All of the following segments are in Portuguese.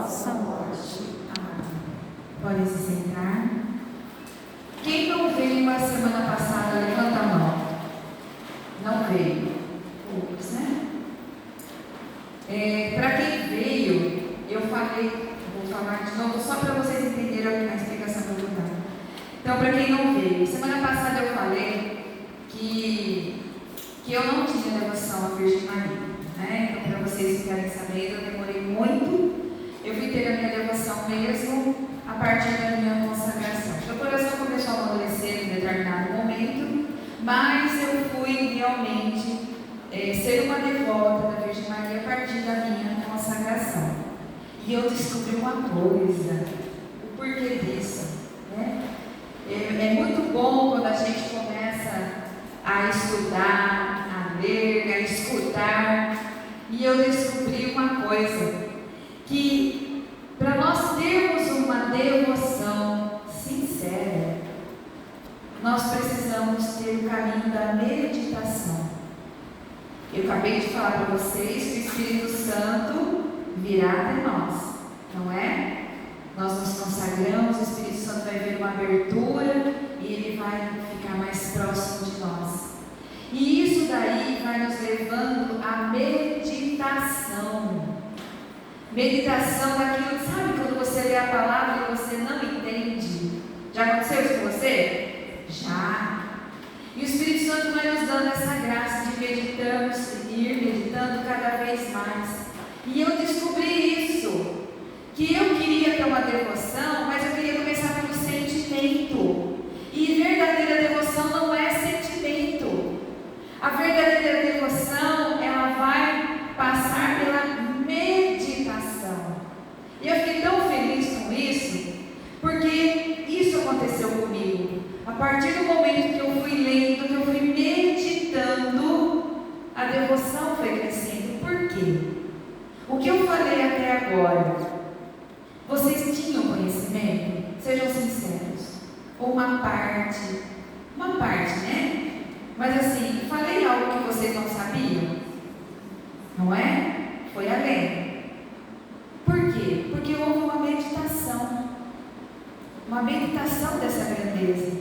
vossa morte. Amém. Podem se sentar. Quem não veio a semana passada, levanta a mão. Não veio. Poucos, né? Para quem veio, eu falei, vou falar de novo, só para vocês entenderem a explicação que eu vou dar. Então, para quem não veio, semana passada eu falei que eu não tinha devoção à Virgem Maria, né? Então, para vocês ficarem sabendo, eu demorei muito. Eu fui ter a minha devoção mesmo a partir da minha consagração. Meu coração começou a amadurecer em determinado momento, mas eu fui realmente ser uma devota da Virgem Maria a partir da minha consagração. E eu descobri uma coisa, o porquê disso, né? É muito bom quando a gente começa a estudar, a ler, a escutar, e eu descobri uma coisa, que para nós termos uma devoção sincera, nós precisamos ter o caminho da meditação. Eu acabei de falar para vocês que o Espírito Santo virá até nós, não é? Nós nos consagramos, o Espírito Santo vai ver uma abertura e ele vai ficar mais próximo de nós. E isso daí vai nos levando à meditação. Meditação daquilo, sabe quando você lê a palavra e você não entende? Já aconteceu isso com você? Já. E o Espírito Santo vai nos dando essa graça de meditarmos, ir meditando cada vez mais. E eu descobri isso, que eu queria ter uma devoção, mas eu queria começar pelo sentimento. E verdadeira devoção não é sentimento. A verdadeira devoção, ela vai passar pela meditação. E eu fiquei tão feliz com isso, porque isso aconteceu comigo. A partir do momento que eu fui lendo, que eu fui meditando, a devoção foi crescendo. Por quê? O que eu falei até agora, vocês tinham conhecimento? Sejam sinceros. Ou uma parte, né? Mas assim, falei algo que vocês não sabiam? Não é? Foi além. Por quê? Porque houve uma meditação. Uma meditação dessa grandeza.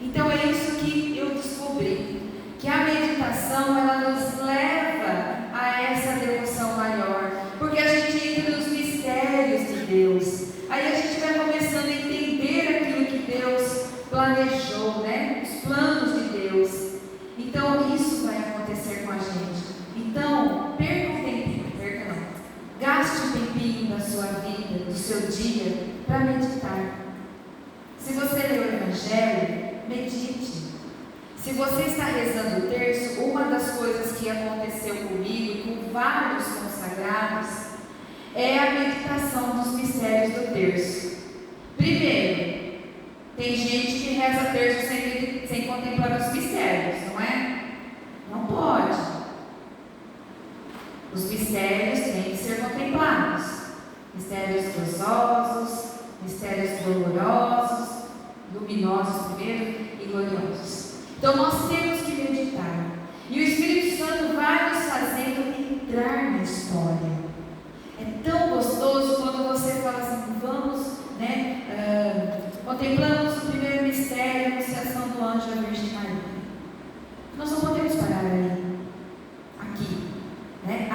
Então é isso que eu descobri. Que a meditação, ela nos leva a essa devoção maior. Porque a gente entra nos mistérios de Deus. Aí a gente vai começando a entender aquilo que Deus planejou, né? Os planos de Deus. Então isso vai acontecer com a gente. Então, gaste um tempinho da sua vida, do seu dia, para meditar. Se você lê o Evangelho, medite. Se você está rezando o terço, uma das coisas que aconteceu comigo, com vários consagrados, é a meditação dos mistérios do terço. Primeiro, tem gente que reza terço sem contemplar os mistérios, não é? Não pode. Os mistérios têm que ser contemplados. Mistérios gozosos, mistérios dolorosos, luminosos primeiro e gloriosos. Então nós temos que meditar. E o Espírito Santo vai nos fazendo entrar na história. É tão gostoso quando você fala assim, vamos, né? Contemplamos o primeiro mistério, a anunciação do anjo da Virgem Maria. Nós não podemos parar ali. Aqui. Né?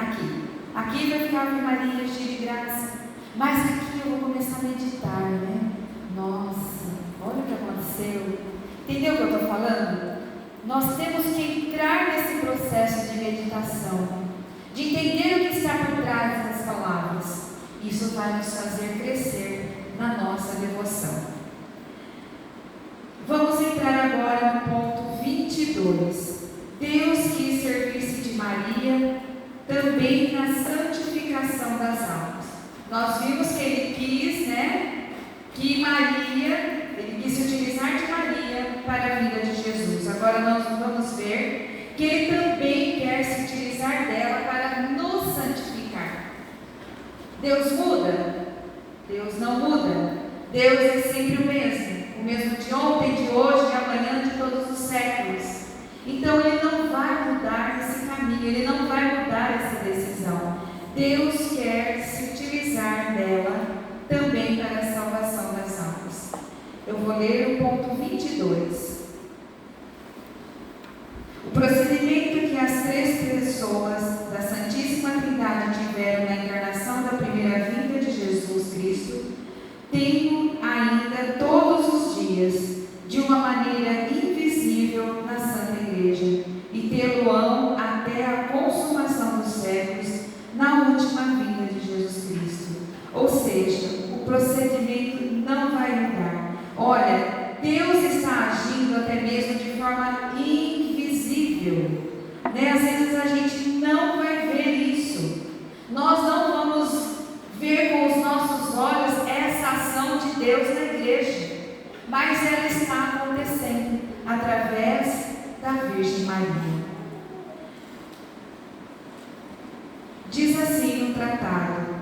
Aqui vai ficar a Ave Maria cheia de graça, mas aqui eu vou começar a meditar, né? Nossa, olha o que aconteceu. Entendeu o que eu estou falando? Nós temos que entrar nesse processo de meditação, de entender o que está por trás das palavras. Isso vai nos fazer crescer na nossa devoção. Vamos entrar agora no ponto 22. Deus quis servir-se de Maria também na santificação das almas. Nós vimos que ele quis, né, que Maria, ele quis se utilizar de Maria para a vida de Jesus. Agora nós vamos ver que ele também quer se utilizar dela para nos santificar. Deus muda? Deus não muda. Deus é sempre o mesmo de ontem, de hoje, de amanhã, de todos os séculos. Então ele não vai mudar esse caminho, ele não vai mudar essa decisão. Deus quer se utilizar dela 22. O procedimento que as três pessoas da Santíssima Trindade tiveram na encarnação da primeira vinda de Jesus Cristo, tenho ainda todos os dias, de uma maneira invisível na Santa Igreja, e tê-lo-ão até a consumação dos séculos, na última vinda de Jesus Cristo. Ou seja, o procedimento não vai mudar. Olha, Deus está agindo até mesmo de forma invisível. Às vezes a gente não vai ver isso. Nós não vamos ver com os nossos olhos essa ação de Deus na igreja. Mas ela está acontecendo através da Virgem Maria. Diz assim no tratado,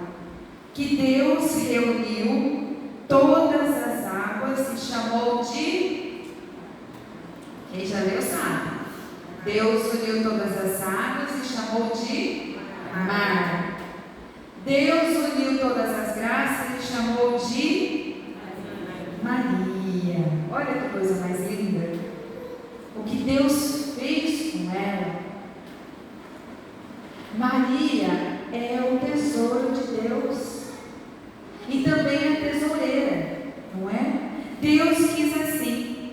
que Deus reuniu todas as águas e chamou de... Quem já leu sabe. Deus uniu todas as águas e chamou de mar. Deus uniu todas as graças e chamou de Maria. Olha que coisa mais linda. O que Deus fez com ela. Maria é o tesouro de Deus. E também a tesoureira, não é? Deus quis assim.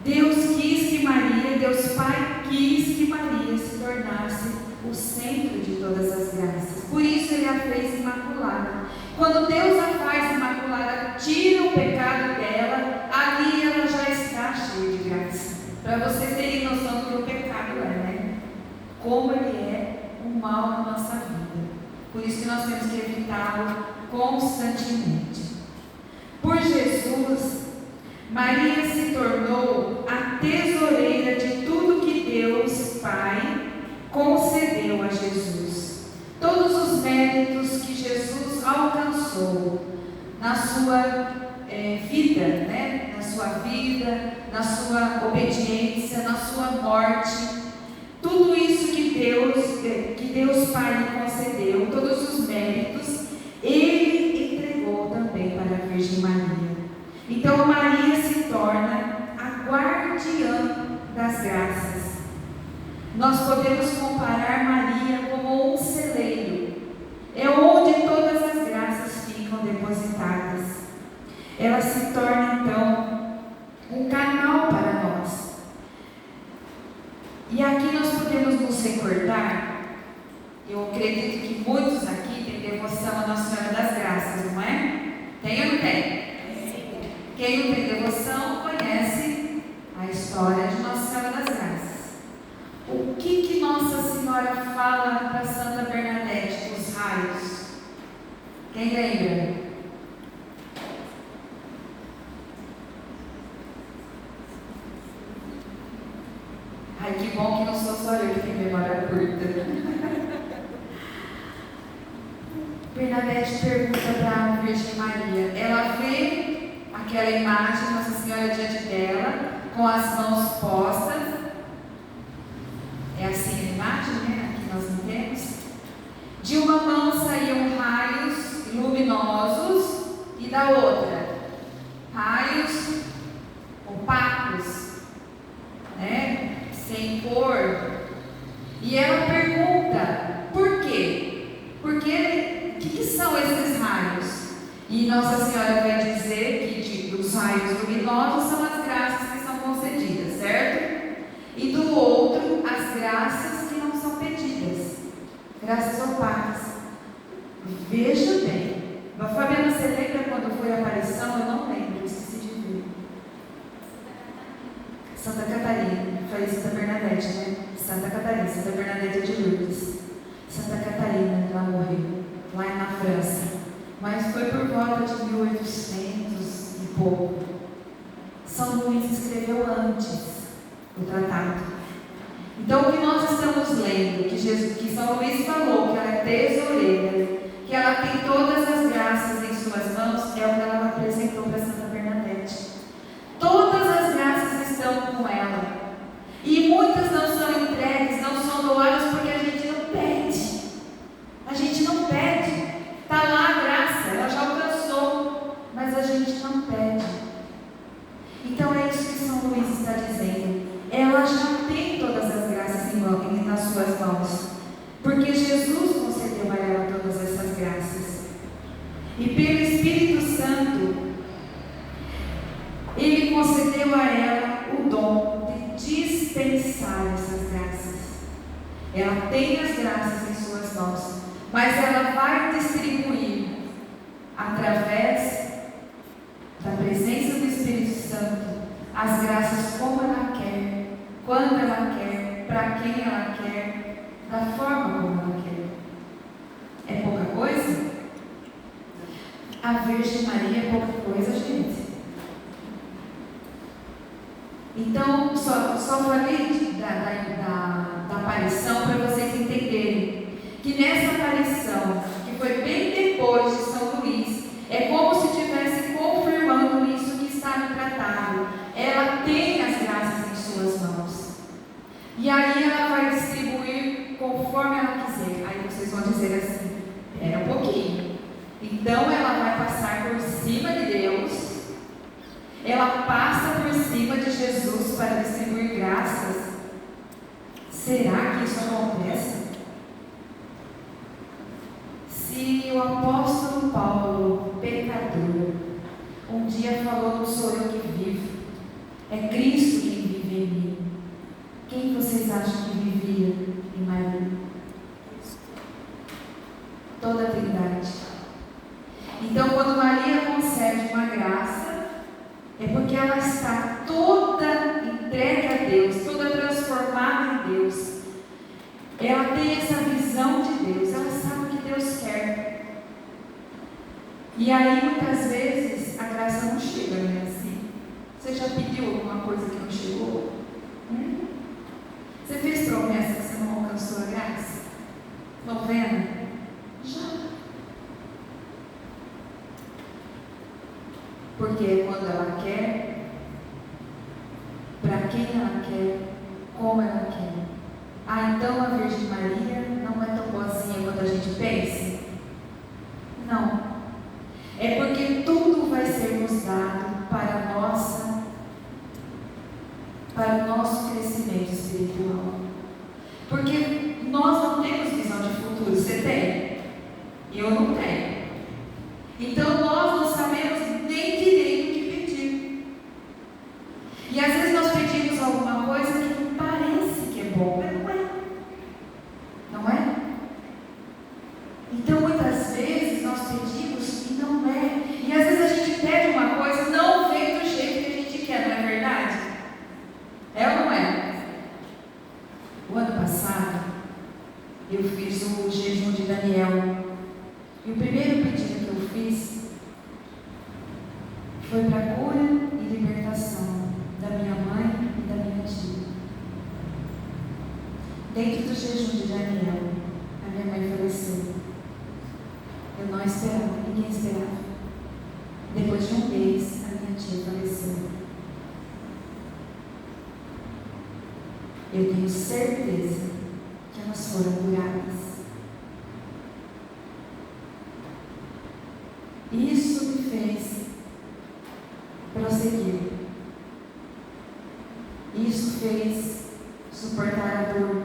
Deus quis que Maria, Deus Pai quis que Maria se tornasse o centro de todas as graças. Por isso Ele a fez imaculada. Quando Deus a faz imaculada, tira o pecado dela, ali ela já está cheia de graça. Para vocês terem noção do que o pecado é, né? Como ele é um mal na nossa vida. Por isso que nós temos que evitá-lo constantemente. Por Jesus, Maria se tornou a tesoureira de tudo que Deus Pai concedeu a Jesus. Todos os méritos que Jesus alcançou na sua vida, né? Na sua vida, na sua obediência, na sua morte, tudo isso que Deus Pai lhe concedeu, todos os méritos, Ele entregou também para a Virgem Maria. Então Maria se torna a guardiã das graças. Nós podemos comparar Maria como um celeiro. É onde todas as graças ficam depositadas. Ela se torna então um canal para nós. E aqui nós podemos nos recordar, eu acredito que muitos aqui têm devoção à Nossa Senhora das Graças, não é? Tem ou não tem? Quem não tem devoção conhece a história de Nossa Senhora das Graças. O que Nossa Senhora fala para Santa Bernadette dos raios? Quem lembra? Ai, que bom que não sou só eu que tenho memória curta. Bernadette pergunta para a Virgem Maria. Ela vê aquela imagem, Nossa Senhora diante dela, com as mãos postas. É assim a imagem, né? Aqui nós não temos. De uma mão saíam raios luminosos e da outra raios opacos, né? Sem cor. E ela pergunta, por quê? Porque, o que são esses raios? E Nossa Senhora vai dizer que os raios luminosos são as graças que são concedidas, certo? E do outro, as graças que não são pedidas, graças opacas. Veja bem, a Fabiana, você lembra quando foi a aparição? Eu não lembro, esqueci de ver. Santa Catarina, falei Santa Bernadette, né? Santa Catarina, Santa Bernadette de Lourdes. Santa Catarina, ela morreu, lá na França. Mas foi por volta de 1800 e pouco. São Luís escreveu antes o tratado. Então, o que nós estamos lendo, que São Luís falou, que ela é tesoureira, que ela tem todas as graças em suas mãos, é o que ela apresentou para Santa Bernadette. Todas as graças estão com ela. E muitas não são entregues, não são doadas, porque a gente não pede. A gente não pede. Está lá a graça, ela já alcançou, mas a gente não pede. Então é isso que São suas mãos, porque Jesus concedeu a ela todas essas graças. E pelo Espírito Santo, Ele concedeu a ela o dom de dispensar essas graças. Ela tem as graças em suas mãos, mas ela vai distribuir através da presença do Espírito Santo as graças como ela quer, quando ela quer, para quem ela quer, da forma como ela quer. É pouca coisa? A Virgem Maria é pouca coisa, gente. Então, só falei da aparição para vocês entenderem que nessa aparição, que foi bem depois de São Luís, é como se estivesse confirmando isso que está no tratado. Ela tem as graças em suas mãos. E aí ela vai distribuir conforme ela quiser. Aí vocês vão dizer assim, espera um pouquinho. Então ela vai passar por cima de Deus. Ela passa por cima de Jesus para distribuir graças. Será que isso acontece? Se o apóstolo Paulo, pecador, um dia falou: não sou eu que vivo, é Cristo quem vive em mim, quem vocês acham que vivia em Maria? Toda a Trindade. Então, quando Maria concede uma graça, é porque ela está toda entregue a Deus, toda transformada em Deus. Ela tem essa visão de Deus, ela sabe o que Deus quer. E aí, muitas vezes, a graça não chega, né? Assim. Você já pediu alguma coisa que não chegou? Você fez promessa que você não alcançou a graça? Novena? Já. Porque é quando ela quer, para quem ela quer, como ela quer. Ah, então a Virgem Maria não é tão boazinha quanto a gente pensa? Não. É porque tudo vai ser nos dado para o nosso crescimento espiritual. Porque nós não temos visão de futuro. Você tem? Eu não tenho. Então nós não sabemos nem direito o que pedir. E às vezes nós pedimos alguma coisa que parece que é bom, mas não é. Não é? Então muitas vezes nós pedimos e não é. E às vezes a gente pede uma coisa e não vem do jeito que a gente quer, não é verdade? É ou não é? O ano passado eu fiz o jejum de Daniel. E o primeiro pedido que eu fiz foi para a cura e libertação da minha mãe e da minha tia. Dentro do jejum de Daniel, a minha mãe faleceu. Eu não esperava, ninguém esperava. Depois de um mês, a minha tia faleceu. Eu tenho certeza que elas foram curadas. Isso me fez prosseguir. Isso fez suportar a dor.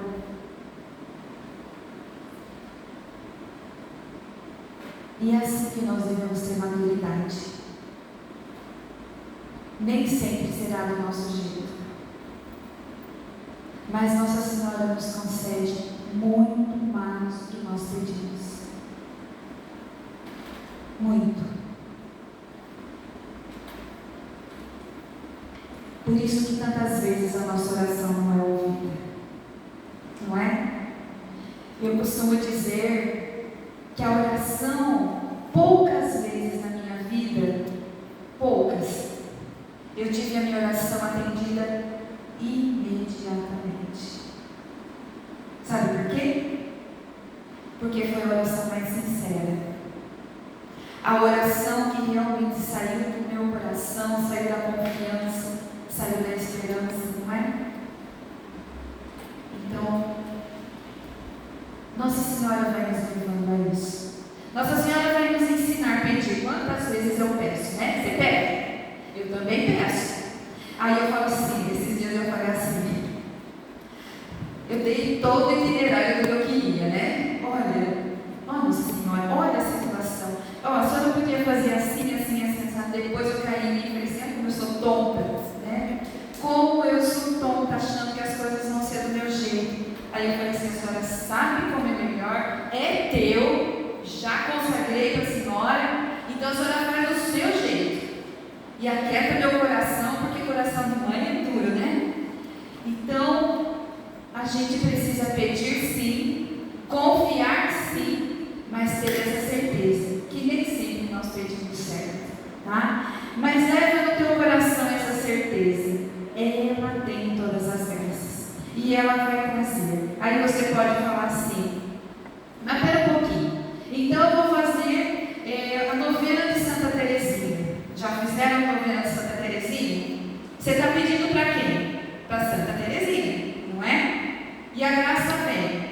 E é assim que nós devemos ter maturidade. Nem sempre será do nosso jeito. Mas Nossa Senhora nos concede muito mais do que nós pedimos. Muito. Por isso que tantas vezes a nossa oração não é ouvida. Não é? Eu costumo dizer que a oração, poucas vezes na minha vida, poucas, eu tive a minha oração atendida imediatamente. Sabe por quê? Porque foi a oração mais sincera. A oração que realmente saiu do meu coração, saiu da confiança, saiu da esperança, não é? Então, Nossa Senhora vai nos levando a isso. Nossa Senhora vai nos ensinar a pedir. Quantas vezes eu peço, né? Você pede? Eu também peço. Aí eu falo assim, esses dias eu falei assim, eu dei todo o itinerário Então a senhora faz do seu jeito. E aquieta meu coração, porque coração de mãe é duro, né? Então, a gente precisa pedir sim, confiar sim, mas ter essa certeza, que nem sempre nós pedimos certo, tá? Mas leva no teu coração essa certeza. Ela tem todas as graças. E ela vai trazer. Aí você pode falar assim, mas pera um pouquinho. Então eu vou fazer a novena de Santa Teresinha. Já fizeram a novena de Santa Teresinha? Você está pedindo para quem? Para Santa Teresinha, não é? E a graça vem.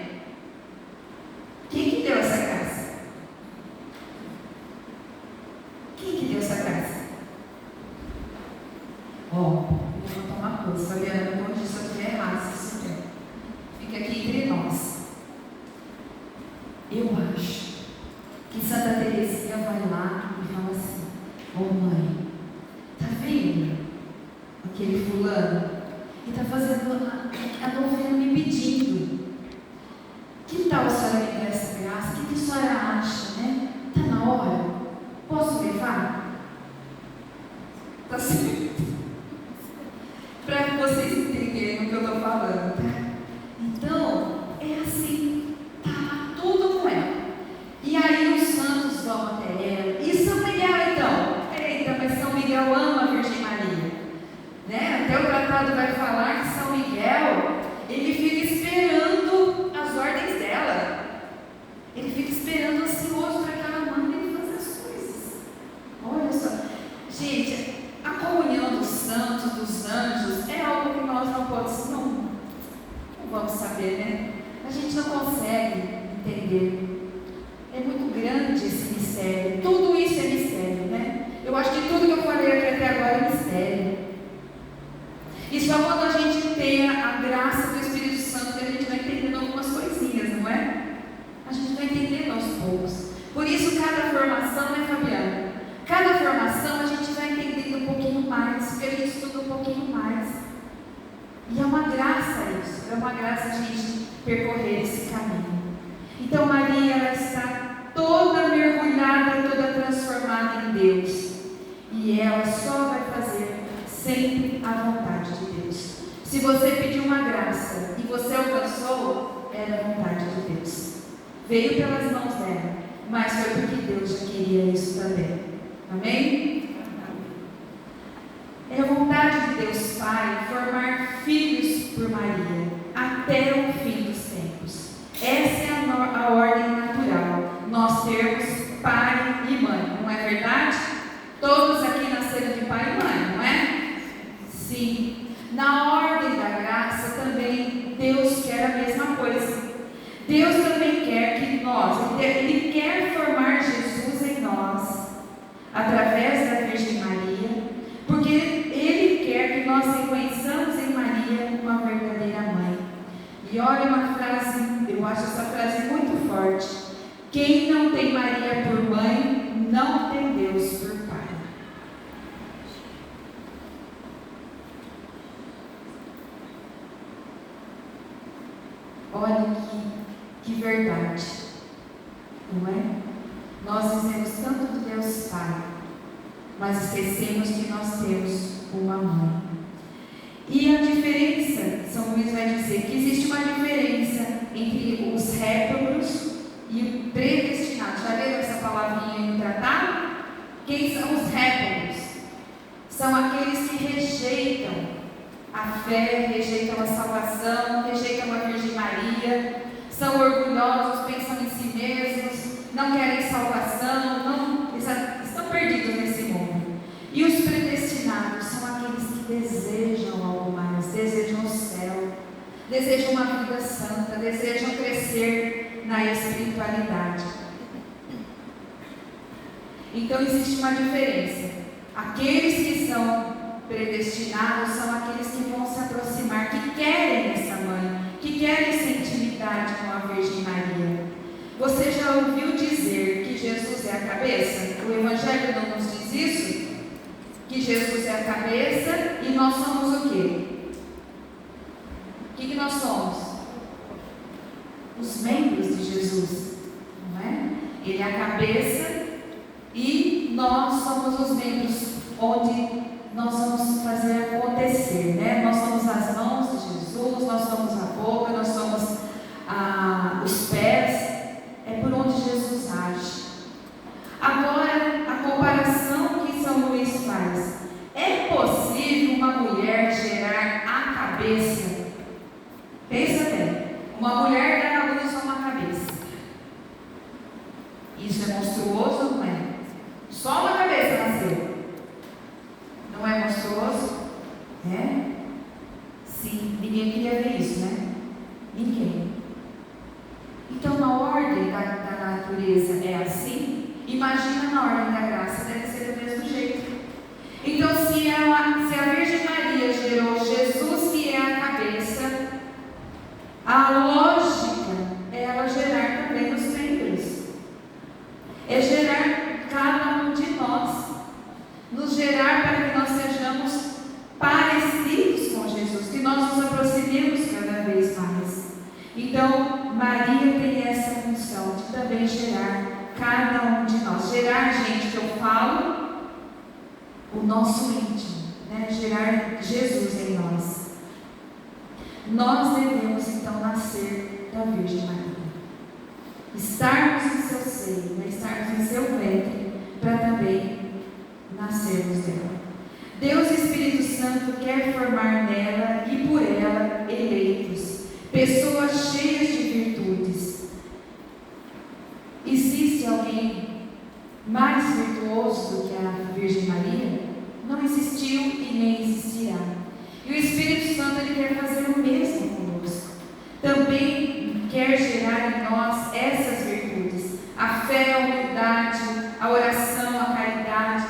Quem que deu essa graça? Quem que deu essa graça? Vou contar uma coisa, Fabiana, não disse se eu estiver errado, se isso fica aqui entre nós. Eu acho que Santa Teresinha vai lá e fala assim: ô mãe, tá vendo aquele fulano que tá fazendo a novena me pedindo? Que tal a senhora me dar essa graça? O que a senhora acha, né? Tá na hora? Posso levar? Tá certo? Para vocês entenderem o que eu estou falando, tá? Então, é assim, tá tudo com ela. E aí os santos vão até ela. E São Miguel, então? Eita, mas São Miguel ama a Virgem Maria, né? Até o tratado vai falar que São Miguel, ele fica esperando as ordens dela. Ele fica esperando ansioso para que ela mande ele fazer as coisas. Olha só. Gente, a comunhão dos santos, dos anjos, é algo que nós não vamos saber, né? A gente não consegue entender. É muito grande esse mistério. Tudo isso é mistério, né? Eu acho que tudo que eu falei aqui até agora é mistério. E só quando a gente tem a graça do Espírito Santo que a gente vai entendendo algumas coisinhas, não é? A gente vai entendendo aos poucos. Por isso, cada formação, né, Fabiana? Cada formação a gente vai entendendo um pouquinho mais, porque a gente estuda um pouquinho mais. E é uma graça isso, é uma graça a gente percorrer esse caminho. Então Maria, ela está toda mergulhada, toda transformada em Deus. E ela só vai fazer sempre a vontade de Deus. Se você pediu uma graça e você alcançou, era a vontade de Deus. Veio pelas mãos dela, mas foi porque Deus já queria isso também. Amém? É a vontade de Deus Pai formar filhos por Maria até o fim dos tempos. Essa é a ordem natural. Nós termos pai e mãe, não é verdade? Todos aqui nasceram de pai e mãe, não é? Sim. Na ordem da graça também Deus quer a mesma coisa. Deus também quer que nós, Ele quer formar Jesus em nós, através da Virgem Maria, porque Ele quer que nós reconheçamos em Maria uma verdadeira mãe. E olha uma frase, eu acho essa frase muito forte: quem não tem Maria por mãe, não tem Deus por pai. Olha que verdade, não é? Nós dizemos tanto de Deus Pai, mas esquecemos que nós temos uma mãe. E a diferença, São Luís vai dizer que existe uma diferença entre os réprobos e o predestinado. Já leram essa palavrinha aí no tratado? Quem são os réprobos? São aqueles que rejeitam a fé, rejeitam a salvação, rejeitam a Virgem Maria, são orgulhosos, pensam em si mesmos, não querem salvação, estão perdidos nesse mundo. E os predestinados são aqueles que desejam algo mais, desejam o céu, desejam uma vida santa, desejam crescer na espiritualidade. Então existe uma diferença. Aqueles que são predestinados são aqueles que vão se aproximar, que querem essa mãe, que querem essa intimidade com a Virgem Maria. Você já ouviu dizer que Jesus é a cabeça? O Evangelho não nos diz isso? Que Jesus é a cabeça e nós somos o quê? O que nós somos? Os membros de Jesus, não é? Ele é a cabeça e nós nós somos os membros onde nós vamos fazer acontecer, né? Nós somos as mãos de Jesus, nós somos a boca, nós somos os pés, é por onde Jesus age. Agora, a comparação que São Luís faz: é possível uma mulher gerar a cabeça? Pensa bem, uma mulher dar à luz a uma cabeça. Isso é monstruoso ou não é? Só uma cabeça nasceu. Não é monstruoso? É? Sim, ninguém queria ver isso, né? Ninguém. Então, na ordem da natureza é assim, imagina na ordem da graça, deve ser do mesmo jeito. Então, se a Virgem Maria gerou Jesus, que é a cabeça, a lógica é ela gerar também os membros. É gerar cada um de nós. Nos gerar para que nós sejamos parecidos com Jesus, que nós nos aproximemos cada vez mais. Então, Maria tem essa função de também gerar cada um de nós. Gerar, gente, que eu falo, o nosso íntimo, né? Gerar Jesus em nós. Nós devemos então nascer da Virgem Maria, estarmos em seu seio, né? Estarmos em seu ventre, para também nascermos dela. Deus Espírito Santo quer formar nela e por ela eleitos, pessoas cheias de virtudes. Existe alguém mais virtuoso do que a Virgem Maria? Não existiu e nem existirá. E o Espírito Santo ele quer fazer o mesmo conosco. Também quer gerar em nós essas virtudes: a fé, a humildade, a oração, a caridade.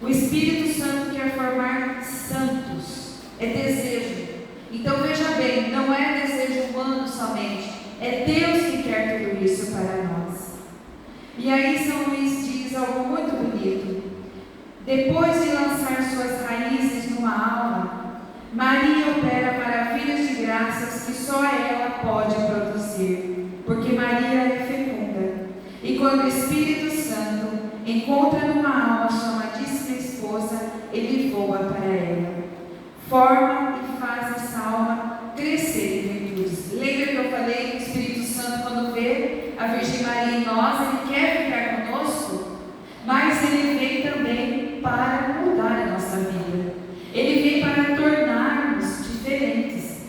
O Espírito Santo quer formar santos. É desejo. Então veja bem, não é desejo humano somente, é Deus que quer tudo isso para nós. E aí São Luís diz algo muito bonito: depois de lançar suas raízes numa alma, Maria opera maravilhas de graças que só ela pode produzir, porque Maria é fecunda. E quando o Espírito Santo encontra numa alma sua amadíssima esposa, ele voa para ela, forma e faz essa alma crescer em virtudes. Lembra que eu falei que o Espírito Santo, quando vê a Virgem Maria em nós, ele quer ficar conosco, mas ele vem também para mudar a nossa vida. Ele vem para tornar-nos diferentes.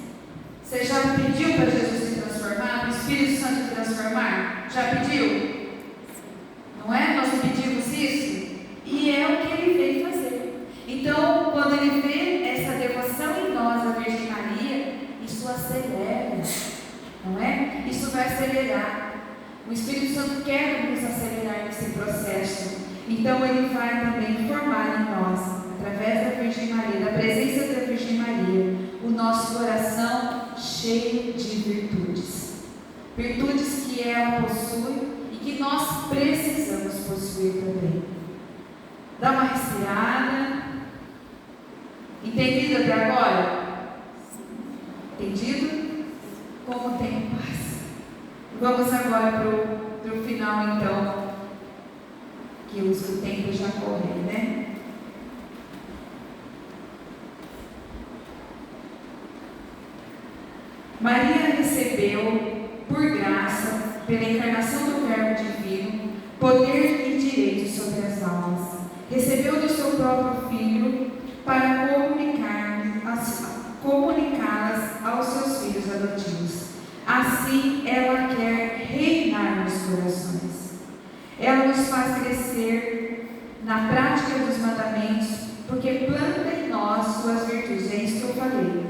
Você já pediu para Jesus se transformar? Para o Espírito Santo se transformar? Já pediu? Não é? Nós pedimos isso? E é o que ele veio fazer. Então, quando ele vê essa devoção em nós, a Virgem Maria, isso acelera, não é? Isso vai acelerar. O Espírito Santo quer nos acelerar nesse processo. Então, ele vai também formar em nós, através da Virgem Maria, da presença da Virgem Maria, o nosso coração cheio de virtudes. Virtudes que ela possui e que nós precisamos possuir também. Dá uma respirada. Entendido até agora? Entendido? Como tem paz. Vamos agora para o final, então, que o tempo já correu, né? Maria recebeu, por graça, pela encarnação do Verbo Divino, poder e direito sobre as almas. Recebeu do seu próprio Filho para comunicá-las aos seus filhos adotivos. Assim, ela quer reinar nos corações. Ela nos faz crescer na prática dos mandamentos, porque planta em nós suas virtudes. É isso que eu falei.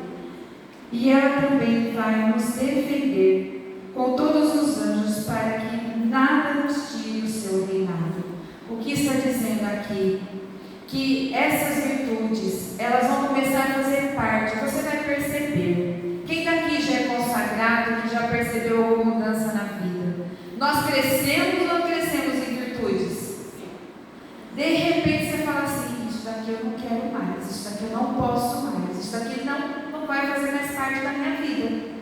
E ela também vai nos defender com todos os anjos para que nada nos tire o seu reinado. O que está dizendo aqui? Que essas virtudes, elas vão começar a fazer parte. Você vai perceber. Quem daqui já é consagrado, que já percebeu alguma mudança na vida? Nós crescemos ou crescemos em virtudes? De repente você fala assim: isso daqui eu não quero mais, isso daqui eu não posso mais, isso daqui não vai fazer mais parte da minha vida.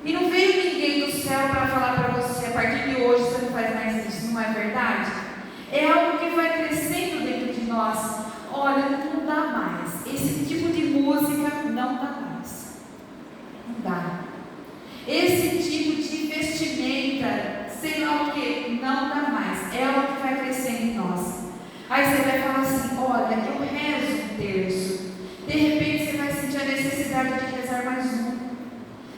E não veio ninguém do céu para falar para você: a partir de hoje você não faz mais isso. Não é verdade? É algo que vai crescer olha, não dá mais. Esse tipo de música não dá mais. Não dá. Esse tipo de vestimenta, sei lá o que, não dá mais. É o que vai crescendo em nós. Aí você vai falar assim, olha, eu rezo um terço. De repente você vai sentir a necessidade de rezar mais um.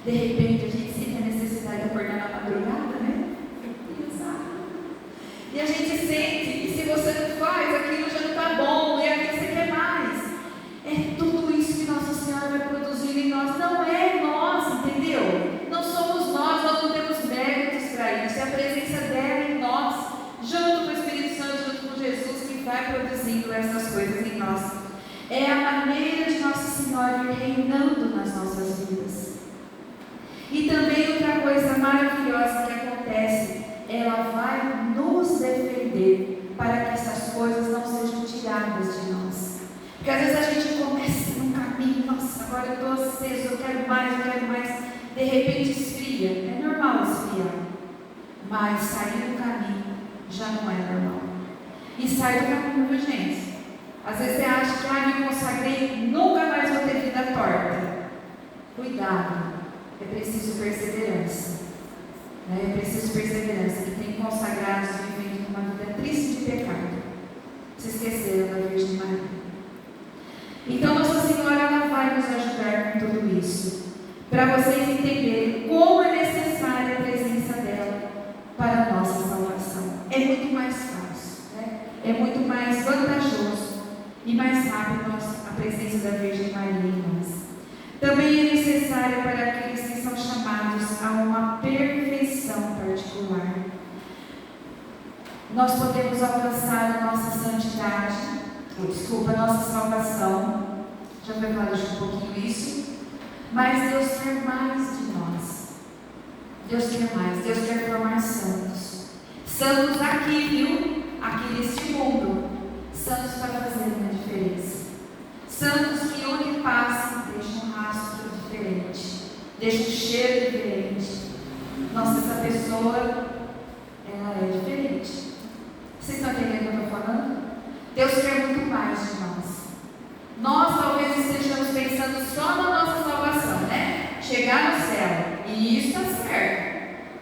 De repente a gente sente a necessidade de acordar na madrugada, né? E a gente sente que se você não faz, aquilo já não está bom, e aquilo você quer mais. É tudo isso que Nossa Senhora vai produzindo em nós. Não é nós, entendeu? Não somos nós não temos méritos para isso. É a presença dela em nós, junto com o Espírito Santo, junto com Jesus, que vai produzindo essas coisas em nós. É a maneira de Nossa Senhora ir reinando nas nossas vidas. E também outra coisa maravilhosa que acontece, ela vai nos defender para que essas coisas não sejam tiradas de nós. Porque às vezes a gente começa num caminho, nossa, agora eu estou aceso, eu quero mais, de repente esfria. É normal esfriar, mas sair do caminho já não é normal. E sai do caminho, viu, gente? Às vezes você acha que me consagrei, nunca mais vou ter vida torta. Cuidado, é preciso perseverança. É preciso perseverança, que tem consagrados vivendo uma vida triste de pecado. Se esqueceram da Virgem Maria. Então Nossa Senhora ela vai nos ajudar com tudo isso, para vocês entenderem como é necessária a presença dela para a nossa salvação. É muito mais fácil, né? É muito mais vantajoso e mais rápido a presença da Virgem Maria em nós. Também é necessária para aqueles que são chamados a uma perfeição particular. Nós podemos alcançar a nossa santidade, a nossa salvação. Já foi falado um pouquinho isso. Mas Deus quer mais de nós. Deus quer mais. Deus quer formar santos. Santos aqui, viu? Aqui neste mundo. Santos para fazer uma diferença. Santos que onde passam deixam um rastro diferente, deixam um cheiro diferente. Nossa, essa pessoa, ela é diferente. Vocês estão entendendo o que eu estou falando? Deus quer muito mais de nós. Nós talvez estejamos pensando só na nossa salvação, né? Chegar no céu. E isso está certo.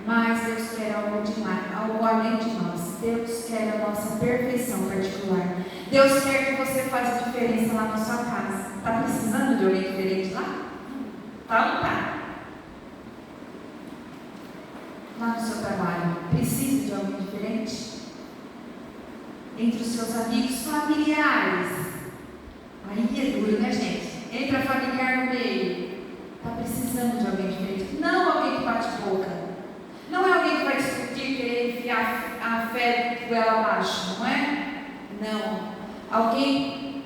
Mas Deus quer algo demais, algo além de nós. Deus quer a nossa perfeição particular. Deus quer que você faça diferença lá na sua casa. Está precisando de alguém diferente lá? Tá ou não está? Lá no seu trabalho, precisa de alguém diferente? Entre os seus amigos familiares. Aí é duro, né, gente? Entra familiar no meio. Está precisando de alguém diferente. Não alguém que bate boca. Não é alguém que vai discutir, querer enfiar a fé goela abaixo, não é? Não. Alguém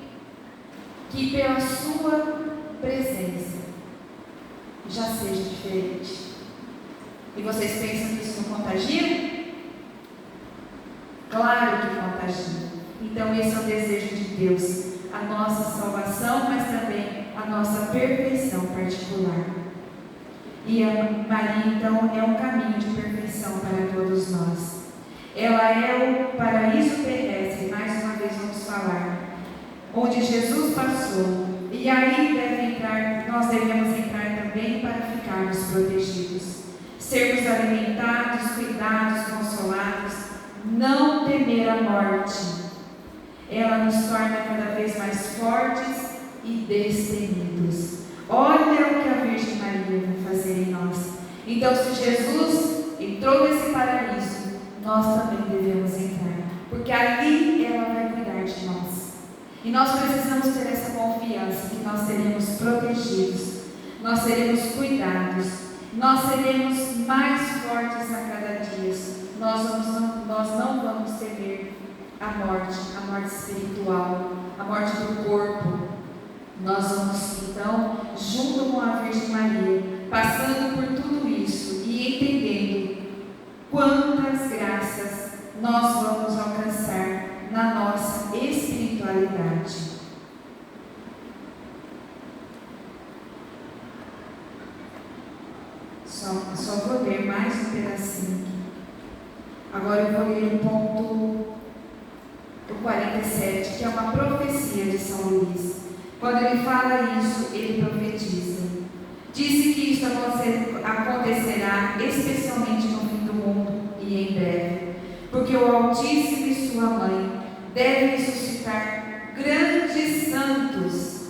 que pela sua presença já seja diferente. E vocês pensam que isso não contagia? Claro que contagia. Então esse é o desejo de Deus. A nossa salvação, mas também a nossa perfeição particular. E a Maria, então, é um caminho de perfeição para todos nós. Ela é o paraíso terrestre, mais uma vez vamos falar, onde Jesus passou. E aí nós devemos entrar também para ficarmos protegidos. Sermos alimentados, cuidados, consolados, não temer a morte. Ela nos torna cada vez mais fortes e destemidos. Olha o que a Virgem Maria vai fazer em nós. Então, se Jesus entrou nesse paraíso, nós também devemos entrar, porque ali ela vai cuidar de nós. E nós precisamos ter essa confiança que nós seremos protegidos, nós seremos cuidados, nós seremos mais fortes a cada dia. Nós não vamos temer a morte espiritual, a morte do corpo. Nós vamos então, junto com a Virgem Maria, passando por tudo isso e entendendo quantas graças nós vamos alcançar na nossa espiritualidade. Só vou ler mais um pedacinho aqui. Agora eu vou ler o ponto o 47, que é uma profecia de São Luís. Quando ele fala isso, ele profetiza. Disse que isto acontecerá especialmente no fim do mundo e em breve, porque o Altíssimo e sua mãe devem ressuscitar grandes santos,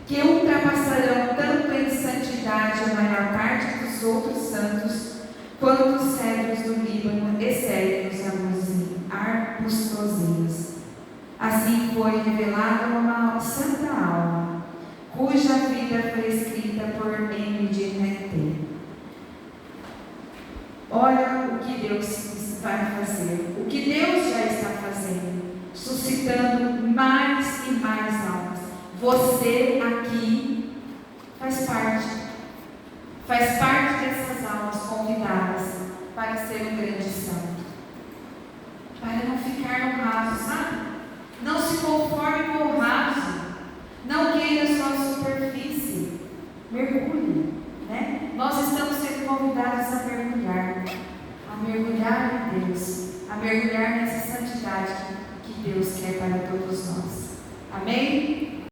que ultrapassarão tanto em santidade a maior parte dos outros santos, quanto os cedros do Líbano excedem os arbustos rosinhos. Assim foi revelada uma santa alma, cuja vida foi escrita por M. de Neté. Olha o que Deus vai fazer, o que Deus já está fazendo, suscitando mais e mais almas. Você aqui faz parte dessas almas convidadas para ser um grande santo, para não ficar no raso, sabe? Não se conforme com o raso, não queira só a superfície, mergulhe, né? Nós estamos sendo convidados a mergulhar em Deus, a mergulhar nessa santidade que Deus quer para todos nós. Amém?